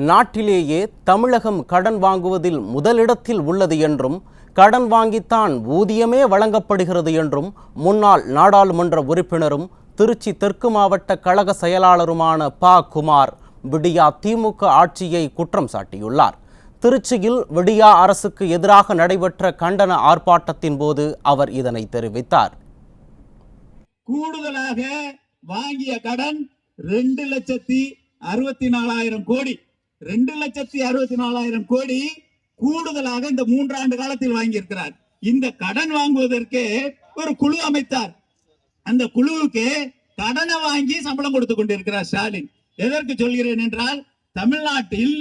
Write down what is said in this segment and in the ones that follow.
நாட்டிலேயே தமிழகம் கடன் வாங்குவதில் முதலிடத்தில் உள்ளது என்றும் கடன் வாங்கித்தான் ஊதியமே வழங்கப்படுகிறது என்றும் முன்னாள் நாடாளுமன்ற உறுப்பினரும் திருச்சி தெற்கு மாவட்ட கழக செயலாளருமான ப. குமார் விடியா திமுக ஆட்சியை குற்றம் சாட்டியுள்ளார். திருச்சியில் விடியா அரசுக்கு எதிராக நடைபெற்ற கண்டன ஆர்ப்பாட்டத்தின் போது அவர் இதனை தெரிவித்தார். கூடுதலாக வாங்கிய கடன் 2,64,000 கோடி 2,64,000 கோடி கூடுதலாக இந்த 3 ஆண்டு காலத்தில் வாங்கியிருக்கிறார். இந்த கடன் வாங்குவதற்கு ஒரு குழு அமைத்தார். அந்த குழுவுக்கு கடனை வாங்கி சம்பளம் கொடுத்து கொண்டிருக்கிறார் ஸ்டாலின். எதற்கு சொல்கிறேன் என்றால், தமிழ்நாட்டில்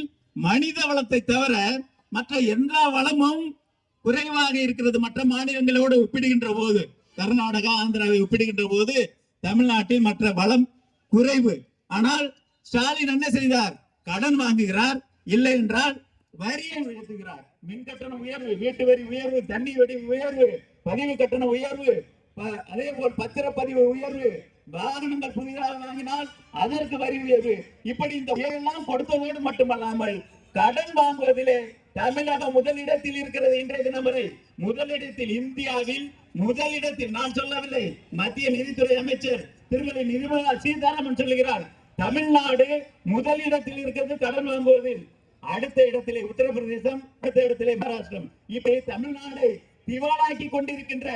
மனித வளத்தை தவிர மற்ற எல்லா வளமும் குறைவாக இருக்கிறது. மற்ற மாநிலங்களோடு ஒப்பிடுகின்ற போது, கர்நாடகா, ஆந்திராவை ஒப்பிடுகின்ற போது தமிழ்நாட்டில் மற்ற வளம் குறைவு. ஆனால் ஸ்டாலின் என்ன செய்தார்? கடன் வாங்குகிறார், இல்லை என்றால் வரியை உயர்த்துகிறார். மின் கட்டணம் உயர்வு, வீட்டு வரி உயர்வு, தண்ணி வரி உயர்வு, பதிவு கட்டண உயர்வு, அதே போல் பத்திரப்பதிவு உயர்வு, வாகனங்கள் புதிதாக வாங்கினால் அதற்கு வரி உயர்வு. இப்படி இந்த உயர்வெல்லாம் கொடுத்ததோடு மட்டுமல்லாமல் கடன் வாங்குவதிலே தமிழகம் முதலிடத்தில் இருக்கிறது. இன்றைய தினம் வரை முதலிடத்தில், இந்தியாவில் முதலிடத்தில். நான் சொல்லவில்லை, மத்திய நிதித்துறை அமைச்சர் திருமதி நிர்மலா சீதாராமன் சொல்லுகிறார், தமிழ்நாடு முதலிடத்தில் இருக்கிறது கடன் வாங்குவதில். அடுத்த இடத்திலே உத்தரப்பிரதேசம், அடுத்த இடத்திலே மகாராஷ்டிரம். இப்படி தமிழ்நாடு திவாலாக்கி கொண்டிருக்கின்ற